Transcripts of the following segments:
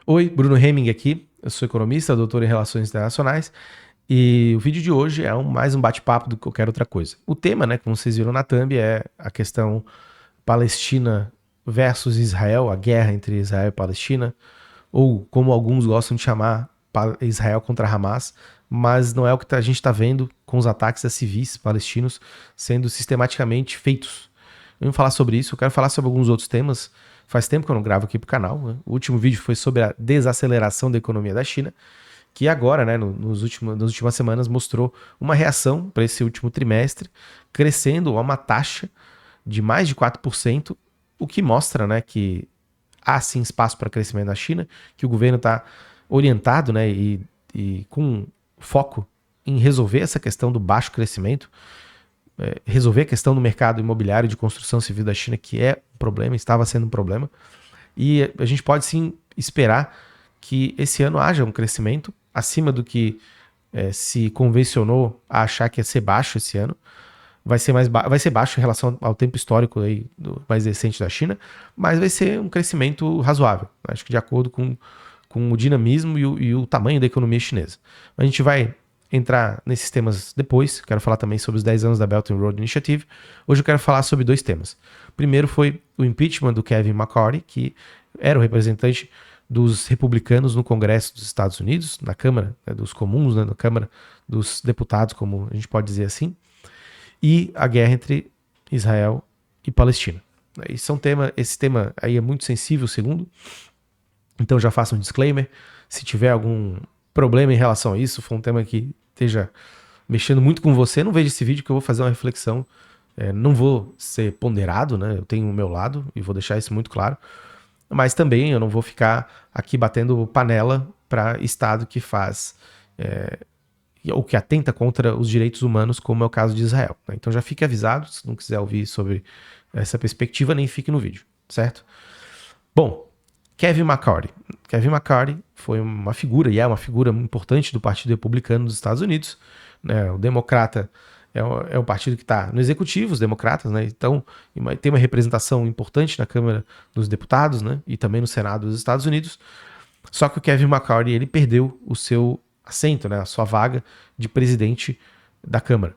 Oi, Bruno Hemming aqui. Eu sou economista, doutor em Relações Internacionais. E o vídeo de hoje é mais um bate-papo do que qualquer outra coisa. O tema, né, como vocês viram na thumb, é a questão Palestina versus Israel, a guerra entre Israel e Palestina, ou como alguns gostam de chamar, Israel contra Hamas, mas não é o que a gente está vendo com os ataques a civis palestinos sendo sistematicamente feitos. Eu vou falar sobre isso, eu quero falar sobre alguns outros temas. Faz tempo que eu não gravo aqui pro canal, né? O último vídeo foi sobre a desaceleração da economia da China, que agora, né, nas últimas semanas, mostrou uma reação para esse último trimestre, crescendo a uma taxa de mais de 4%, o que mostra, né, que há sim espaço para crescimento na China, que o governo está orientado, né, e com foco em resolver essa questão do baixo crescimento, resolver a questão do mercado imobiliário de construção civil da China, que é um problema, estava sendo um problema, e a gente pode sim esperar que esse ano haja um crescimento acima do que se convencionou a achar que ia ser baixo esse ano. Vai ser baixo em relação ao tempo histórico aí mais recente da China, mas vai ser um crescimento razoável. Acho que de acordo com o dinamismo e o tamanho da economia chinesa. A gente vai entrar nesses temas depois. Quero falar também sobre os 10 anos da Belt and Road Initiative. Hoje eu quero falar sobre dois temas. O primeiro foi o impeachment do Kevin McCarthy, que era o representante dos republicanos no Congresso dos Estados Unidos, na Câmara, né, dos Comuns, né, na Câmara dos Deputados, como a gente pode dizer assim, e a guerra entre Israel e Palestina. Esse tema aí é muito sensível, segundo, então já faço um disclaimer. Se tiver algum problema em relação a isso, for um tema que esteja mexendo muito com você, não veja esse vídeo que eu vou fazer uma reflexão. Não vou ser ponderado, né? Eu tenho o meu lado e vou deixar isso muito claro. Mas também eu não vou ficar aqui batendo panela para Estado que faz ou que atenta contra os direitos humanos, como é o caso de Israel. Né? Então já fique avisado, se não quiser ouvir sobre essa perspectiva, nem fique no vídeo, certo? Bom, Kevin McCarthy. Kevin McCarthy foi uma figura, e é uma figura importante do Partido Republicano dos Estados Unidos. Né? O democrata é o partido que está no executivo, os democratas, né? Então tem uma representação importante na Câmara dos Deputados, né? E também no Senado dos Estados Unidos. Só que o Kevin McCarthy ele perdeu o seu assento, né? A sua vaga de presidente da Câmara.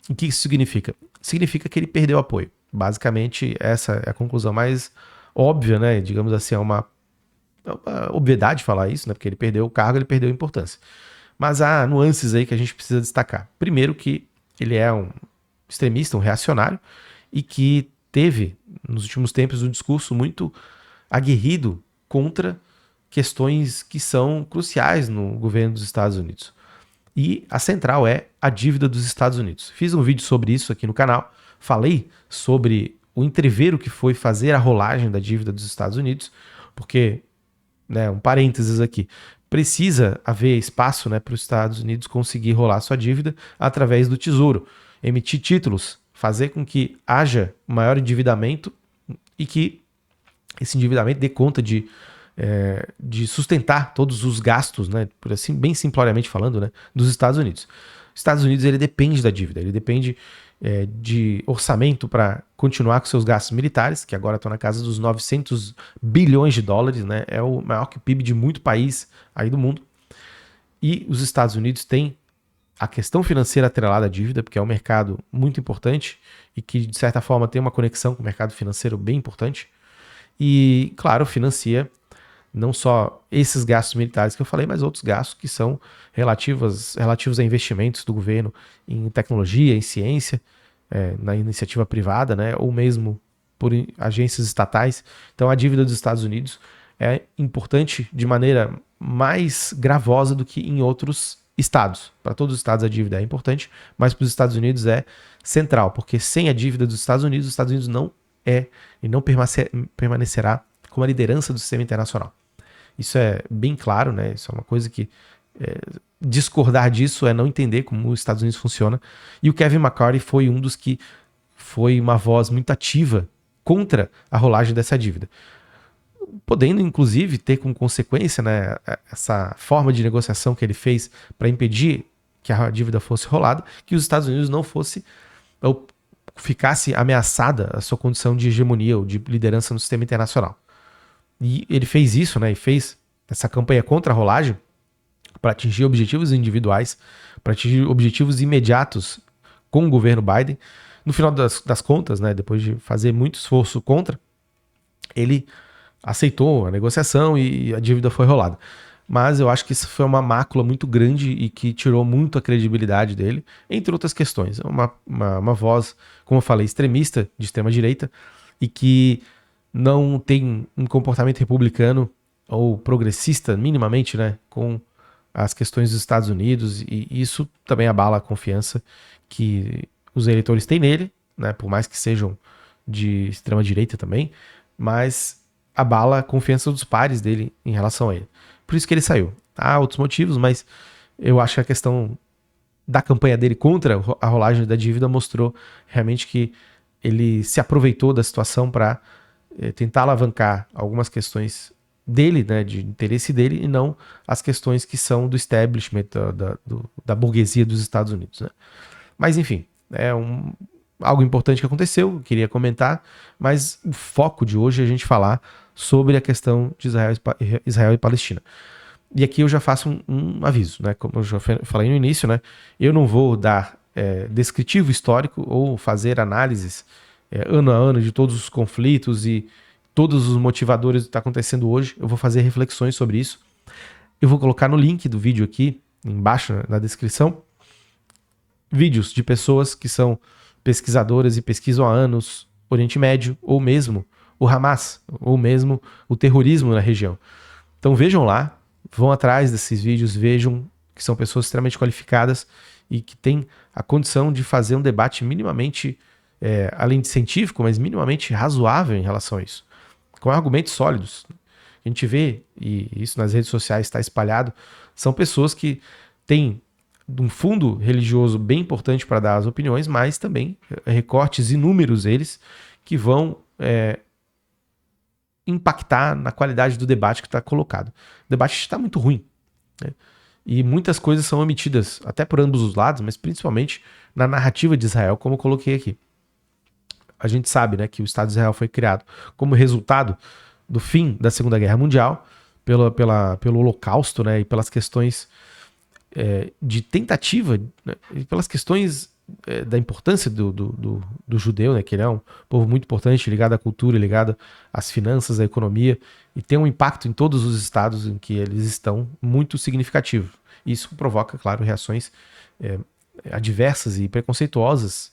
O que isso significa? Significa que ele perdeu apoio. Basicamente, essa é a conclusão mais óbvia, né? Digamos assim, é uma obviedade falar isso, né? Porque ele perdeu o cargo, ele perdeu a importância. Mas há nuances aí que a gente precisa destacar. Primeiro que ele é um extremista, um reacionário, e que teve, nos últimos tempos, um discurso muito aguerrido contra questões que são cruciais no governo dos Estados Unidos. E a central é a dívida dos Estados Unidos. Fiz um vídeo sobre isso aqui no canal, falei sobre o entrevero que foi fazer a rolagem da dívida dos Estados Unidos, porque, né, um parênteses aqui, precisa haver espaço, né, para os Estados Unidos conseguir rolar sua dívida através do Tesouro, emitir títulos, fazer com que haja maior endividamento e que esse endividamento dê conta de sustentar todos os gastos, né, por assim, bem simploriamente falando, né, dos Estados Unidos. Os Estados Unidos ele depende da dívida, ele depende de orçamento para continuar com seus gastos militares, que agora estão na casa dos 900 bilhões de dólares, né? É o maior que o PIB de muito país aí do mundo. E os Estados Unidos têm a questão financeira atrelada à dívida, porque é um mercado muito importante e que, de certa forma, tem uma conexão com o mercado financeiro bem importante. E, claro, financia não só esses gastos militares que eu falei, mas outros gastos que são relativos a investimentos do governo em tecnologia, em ciência, na iniciativa privada, né, ou mesmo por agências estatais. Então a dívida dos Estados Unidos é importante de maneira mais gravosa do que em outros estados. Para todos os estados a dívida é importante, mas para os Estados Unidos é central, porque sem a dívida dos Estados Unidos não é e não permanecerá como a liderança do sistema internacional. Isso é bem claro, né? Isso é uma coisa que discordar disso é não entender como os Estados Unidos funciona. E o Kevin McCarthy foi um dos que foi uma voz muito ativa contra a rolagem dessa dívida, podendo inclusive ter como consequência, né, essa forma de negociação que ele fez para impedir que a dívida fosse rolada, que os Estados Unidos não fosse ou ficasse ameaçada a sua condição de hegemonia ou de liderança no sistema internacional. E ele fez isso, né? E fez essa campanha contra a rolagem para atingir objetivos individuais, para atingir objetivos imediatos com o governo Biden. No final das contas, né, depois de fazer muito esforço contra, ele aceitou a negociação e a dívida foi rolada. Mas eu acho que isso foi uma mácula muito grande e que tirou muito a credibilidade dele, entre outras questões. Uma voz, como eu falei, extremista, de extrema-direita, e que não tem um comportamento republicano ou progressista, minimamente, né, com as questões dos Estados Unidos, e isso também abala a confiança que os eleitores têm nele, né, por mais que sejam de extrema-direita também, mas abala a confiança dos pares dele em relação a ele. Por isso que ele saiu. Há outros motivos, mas eu acho que a questão da campanha dele contra a rolagem da dívida mostrou realmente que ele se aproveitou da situação para tentar alavancar algumas questões dele, né, de interesse dele, e não as questões que são do establishment, da burguesia dos Estados Unidos. Né? Mas enfim, é algo importante que aconteceu, eu queria comentar, mas o foco de hoje é a gente falar sobre a questão de Israel e Palestina. E aqui eu já faço um aviso, né? Como eu já falei no início, né? Eu não vou dar descritivo histórico ou fazer análises ano a ano de todos os conflitos e todos os motivadores do que está acontecendo hoje. Eu vou fazer reflexões sobre isso. Eu vou colocar no link do vídeo aqui, embaixo na descrição, vídeos de pessoas que são pesquisadoras e pesquisam há anos Oriente Médio, ou mesmo o Hamas, ou mesmo o terrorismo na região. Então vejam lá, vão atrás desses vídeos, vejam que são pessoas extremamente qualificadas e que têm a condição de fazer um debate minimamente, além de científico, mas minimamente razoável em relação a isso, com argumentos sólidos. A gente vê, e isso nas redes sociais está espalhado, são pessoas que têm um fundo religioso bem importante para dar as opiniões, mas também recortes inúmeros eles que vão impactar na qualidade do debate que está colocado. O debate está muito ruim, né? E muitas coisas são omitidas, até por ambos os lados, mas principalmente na narrativa de Israel, como eu coloquei aqui. A gente sabe, né, que o Estado de Israel foi criado como resultado do fim da Segunda Guerra Mundial, pelo Holocausto, né, e pelas questões de tentativa, né, e pelas questões da importância do judeu, né, que ele é um povo muito importante, ligado à cultura, ligado às finanças, à economia, e tem um impacto em todos os estados em que eles estão muito significativo. Isso provoca, claro, reações adversas e preconceituosas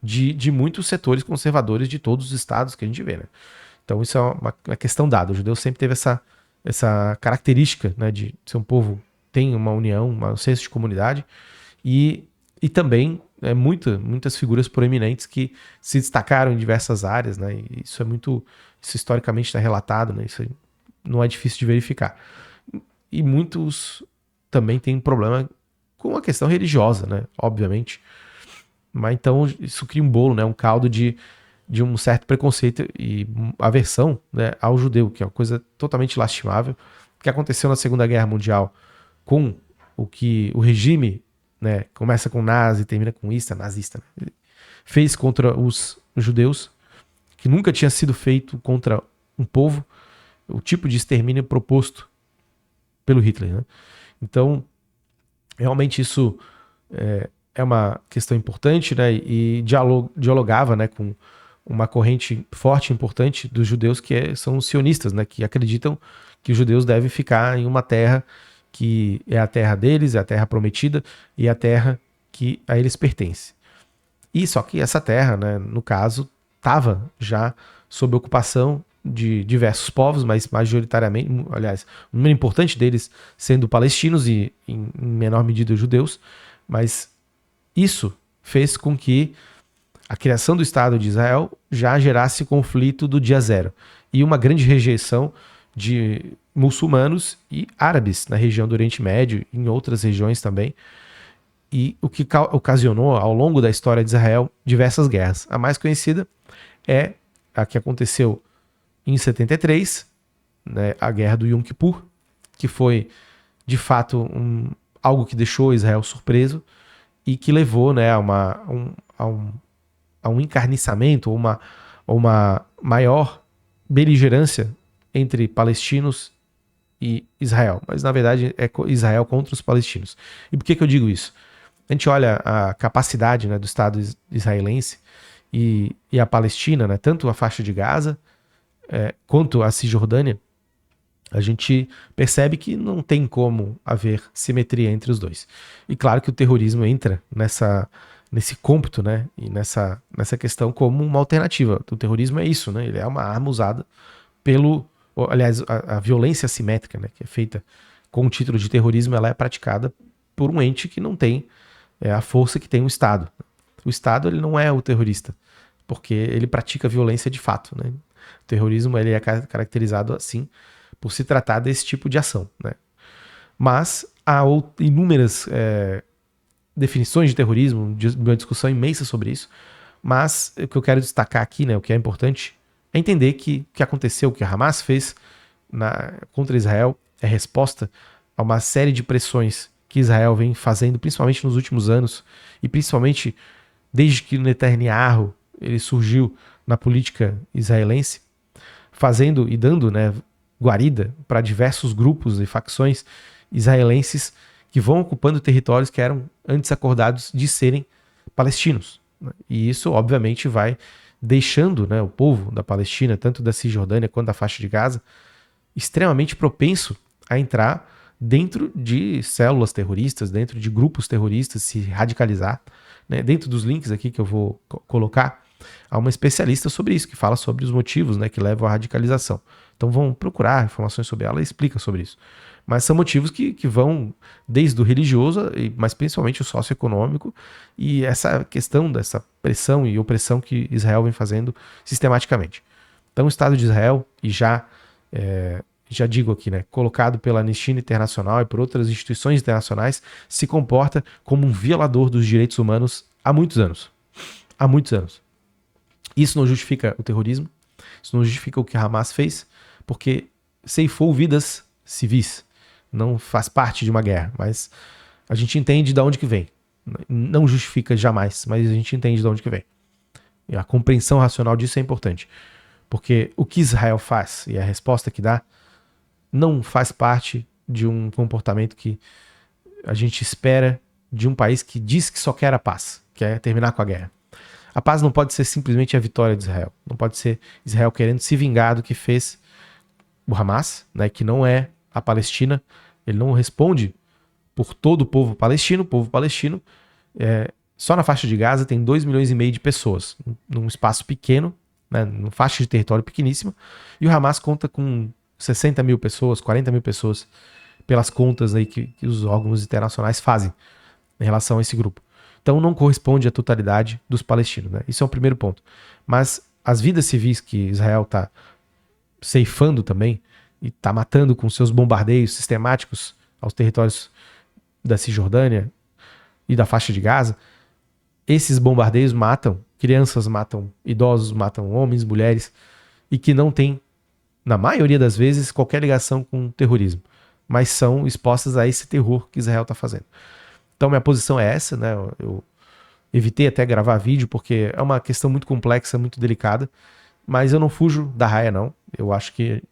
de muitos setores conservadores de todos os estados que a gente vê. Né? Então isso é uma questão dada. O judeu sempre teve essa característica, né, de ser um povo tem uma união, um senso de comunidade, e também muitas figuras proeminentes que se destacaram em diversas áreas, né? E isso isso historicamente está relatado, né? Isso não é difícil de verificar. E muitos também têm problema com a questão religiosa, né? Obviamente. Mas então isso cria um bolo, né? Um caldo de um certo preconceito e aversão, né, ao judeu, que é uma coisa totalmente lastimável, que aconteceu na Segunda Guerra Mundial com o regime, né, começa com nazi, termina com nazista, né, fez contra os judeus, que nunca tinha sido feito contra um povo, o tipo de extermínio proposto pelo Hitler. Né? Então, realmente isso é uma questão importante, né, e dialogava, né, com uma corrente forte e importante dos judeus são os sionistas, né, que acreditam que os judeus devem ficar em uma terra que é a terra deles, é a terra prometida e a terra que a eles pertence. E só que essa terra, né, no caso, estava já sob ocupação de diversos povos, mas majoritariamente, aliás, um número importante deles sendo palestinos e em menor medida judeus, mas isso fez com que a criação do Estado de Israel já gerasse conflito do dia zero e uma grande rejeição de muçulmanos e árabes na região do Oriente Médio e em outras regiões também, e o que ocasionou ao longo da história de Israel diversas guerras. A mais conhecida é a que aconteceu em 73, né, a Guerra do Yom Kippur, que foi de fato algo que deixou Israel surpreso e que levou, né, a um encarniçamento, uma maior beligerância entre palestinos e Israel, mas na verdade é Israel contra os palestinos. E por que eu digo isso? A gente olha a capacidade, né, do Estado israelense e a Palestina, né, tanto a faixa de Gaza quanto a Cisjordânia, a gente percebe que não tem como haver simetria entre os dois. E claro que o terrorismo entra nesse cômputo, né, e nessa questão como uma alternativa. O terrorismo é isso, né, ele é uma arma usada aliás, a violência assimétrica, né, que é feita com o título de terrorismo, ela é praticada por um ente que não tem a força que tem o Estado. O Estado, ele não é o terrorista, porque ele pratica violência de fato, né. O terrorismo, ele é caracterizado assim por se tratar desse tipo de ação, né. Mas há inúmeras definições de terrorismo, uma discussão imensa sobre isso, mas o que eu quero destacar aqui, né, o que é importante, é entender que o que aconteceu, o que a Hamas fez contra Israel é resposta a uma série de pressões que Israel vem fazendo, principalmente nos últimos anos, e principalmente desde que o Netanyahu ele surgiu na política israelense, fazendo e dando, né, guarida para diversos grupos e facções israelenses que vão ocupando territórios que eram antes acordados de serem palestinos. E isso, obviamente, vai deixando, né, o povo da Palestina, tanto da Cisjordânia quanto da faixa de Gaza, extremamente propenso a entrar dentro de células terroristas, dentro de grupos terroristas, se radicalizar. Né? Dentro dos links aqui que eu vou colocar, há uma especialista sobre isso, que fala sobre os motivos, né, que levam à radicalização. Então vão procurar informações sobre ela e explica sobre isso. Mas são motivos que vão desde o religioso, mas principalmente o socioeconômico, e essa questão dessa pressão e opressão que Israel vem fazendo sistematicamente. Então o Estado de Israel, e já digo aqui, né, colocado pela Anistia Internacional e por outras instituições internacionais, se comporta como um violador dos direitos humanos há muitos anos. Há muitos anos. Isso não justifica o terrorismo, isso não justifica o que a Hamas fez, porque ceifou vidas civis. Não faz parte de uma guerra, mas a gente entende de onde que vem. Não justifica jamais, mas a gente entende de onde que vem. E a compreensão racional disso é importante. Porque o que Israel faz e a resposta que dá não faz parte de um comportamento que a gente espera de um país que diz que só quer a paz, quer terminar com a guerra. A paz não pode ser simplesmente a vitória de Israel. Não pode ser Israel querendo se vingar do que fez o Hamas, né, que não é a Palestina. Ele não responde por todo o povo palestino. O povo palestino, só na faixa de Gaza, tem 2,5 milhões de pessoas, num espaço pequeno, né, numa faixa de território pequeníssima. E o Hamas conta com 60 mil pessoas, 40 mil pessoas, pelas contas aí que os órgãos internacionais fazem em relação a esse grupo. Então não corresponde à totalidade dos palestinos. Né? Isso é o primeiro ponto. Mas as vidas civis que Israel está ceifando também, e está matando com seus bombardeios sistemáticos aos territórios da Cisjordânia e da faixa de Gaza, esses bombardeios matam crianças, matam idosos, matam homens, mulheres, e que não tem, na maioria das vezes, qualquer ligação com o terrorismo, mas são expostas a esse terror que Israel está fazendo. Então minha posição é essa, né? Eu evitei até gravar vídeo porque é uma questão muito complexa, muito delicada, mas eu não fujo da raia não. Eu acho que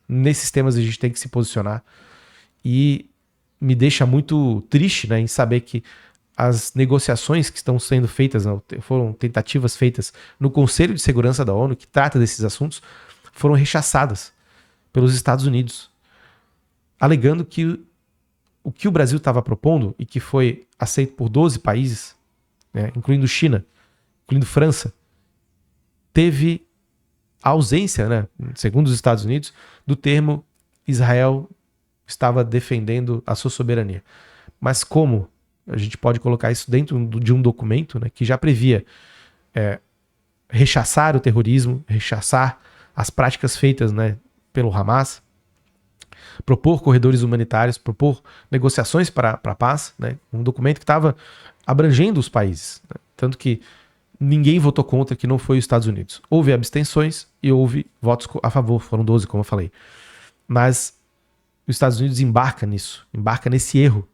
nesses temas a gente tem que se posicionar, e me deixa muito triste, né, em saber que as negociações que estão sendo feitas, foram tentativas feitas no Conselho de Segurança da ONU, que trata desses assuntos, foram rechaçadas pelos Estados Unidos, alegando que o que o Brasil estava propondo, e que foi aceito por 12 países, né, incluindo China, incluindo França, teve a ausência, né, segundo os Estados Unidos, do termo Israel estava defendendo a sua soberania. Mas como a gente pode colocar isso dentro de um documento, né, que já previa rechaçar o terrorismo, rechaçar as práticas feitas, né, pelo Hamas, propor corredores humanitários, propor negociações para a paz, né? Um documento que estava abrangendo os países, né? Tanto que ninguém votou contra, que não foi os Estados Unidos. Houve abstenções e houve votos a favor, foram 12, como eu falei. Mas os Estados Unidos embarca nisso, embarca nesse erro,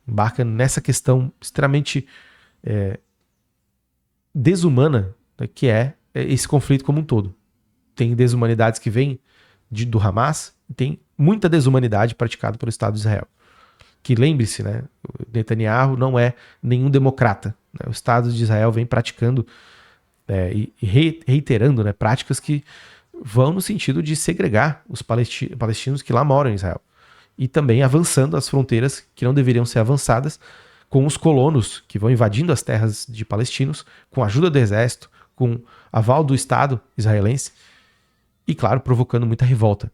embarca nessa questão extremamente desumana, que é esse conflito como um todo. Tem desumanidades que vêm do Hamas, tem muita desumanidade praticada pelo Estado de Israel. Que lembre-se, né, o Netanyahu não é nenhum democrata. Né, o Estado de Israel vem praticando e reiterando, né, práticas que vão no sentido de segregar os palestinos que lá moram em Israel. E também avançando as fronteiras que não deveriam ser avançadas, com os colonos que vão invadindo as terras de palestinos, com a ajuda do exército, com aval do Estado israelense, e, claro, provocando muita revolta.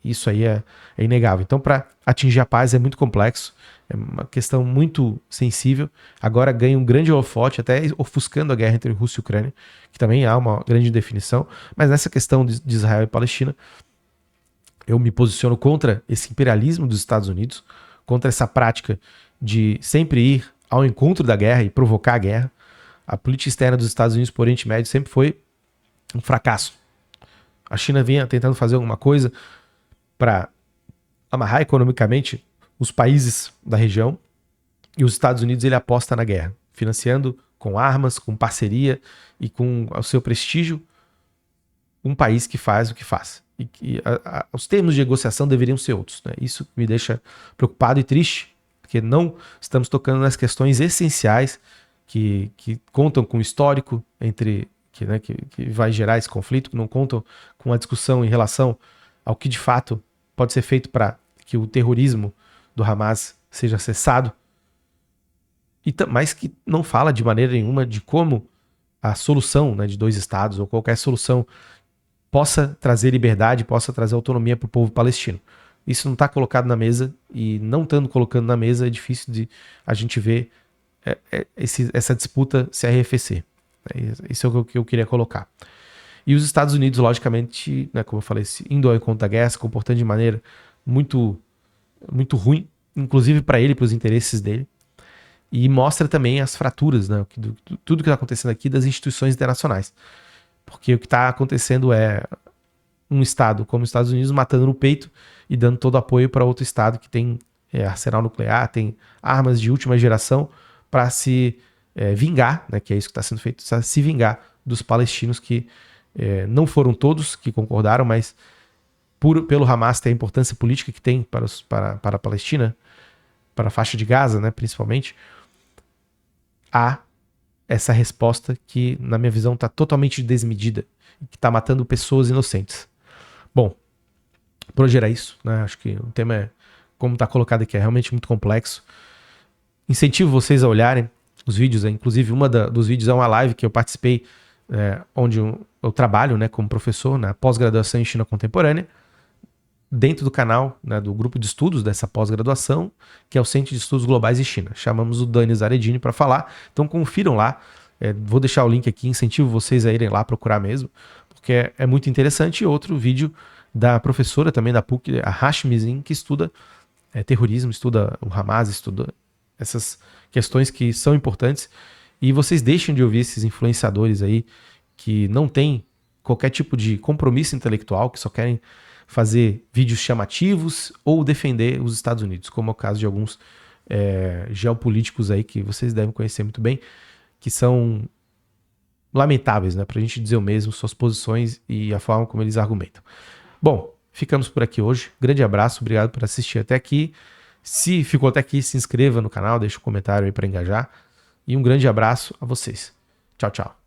Isso aí é inegável. Então, para atingir a paz é muito complexo, é uma questão muito sensível. Agora ganha um grande holofote, até ofuscando a guerra entre Rússia e Ucrânia, que também há uma grande definição. Mas nessa questão de Israel e Palestina, eu me posiciono contra esse imperialismo dos Estados Unidos, contra essa prática de sempre ir ao encontro da guerra e provocar a guerra. A política externa dos Estados Unidos para o Oriente Médio sempre foi um fracasso. A China vinha tentando fazer alguma coisa para amarrar economicamente os países da região, e os Estados Unidos ele aposta na guerra, financiando com armas, com parceria e com o seu prestígio um país que faz o que faz. E os termos de negociação deveriam ser outros. Né? Isso me deixa preocupado e triste, porque não estamos tocando nas questões essenciais que contam com o histórico entre que vai gerar esse conflito, que não contam com a discussão em relação ao que de fato pode ser feito para que o terrorismo do Hamas seja cessado, mas que não fala de maneira nenhuma de como a solução, né, de 2 estados ou qualquer solução possa trazer liberdade, possa trazer autonomia para o povo palestino. Isso não está colocado na mesa, e não estando colocando na mesa é difícil de a gente ver essa disputa se arrefecer. Isso é o que eu queria colocar. E os Estados Unidos, logicamente, né, como eu falei, indo ao encontro da guerra, se comportando de maneira muito, muito ruim, inclusive para ele, para os interesses dele. E mostra também as fraturas, né, tudo que está acontecendo aqui das instituições internacionais. Porque o que está acontecendo é um Estado como os Estados Unidos matando no peito e dando todo apoio para outro Estado que tem arsenal nuclear, tem armas de última geração para se vingar, né, que é isso que está sendo feito, se vingar dos palestinos que não foram todos que concordaram, mas pelo Hamas ter a importância política que tem para a Palestina, para a faixa de Gaza, né, principalmente, há essa resposta que, na minha visão, está totalmente desmedida, que está matando pessoas inocentes. Bom, por hoje era isso, né? Acho que o tema, como está colocado aqui, é realmente muito complexo. Incentivo vocês a olharem os vídeos, inclusive dos vídeos é uma live que eu participei, onde eu trabalho, né, como professor na pós-graduação em China Contemporânea, dentro do canal, né, do grupo de estudos dessa pós-graduação, que é o Centro de Estudos Globais de China. Chamamos o Dani Zaredini para falar, então confiram lá, vou deixar o link aqui, incentivo vocês a irem lá procurar mesmo, porque é muito interessante. E outro vídeo da professora também da PUC, a Hashmi Zin, que estuda terrorismo, estuda o Hamas, estuda essas questões que são importantes, e vocês deixem de ouvir esses influenciadores aí que não têm qualquer tipo de compromisso intelectual, que só querem fazer vídeos chamativos ou defender os Estados Unidos, como é o caso de alguns geopolíticos aí que vocês devem conhecer muito bem, que são lamentáveis, né, pra gente dizer o mesmo, suas posições e a forma como eles argumentam. Bom, ficamos por aqui hoje. Grande abraço, obrigado por assistir até aqui. Se ficou até aqui, se inscreva no canal, deixa um comentário aí para engajar. E um grande abraço a vocês. Tchau, tchau.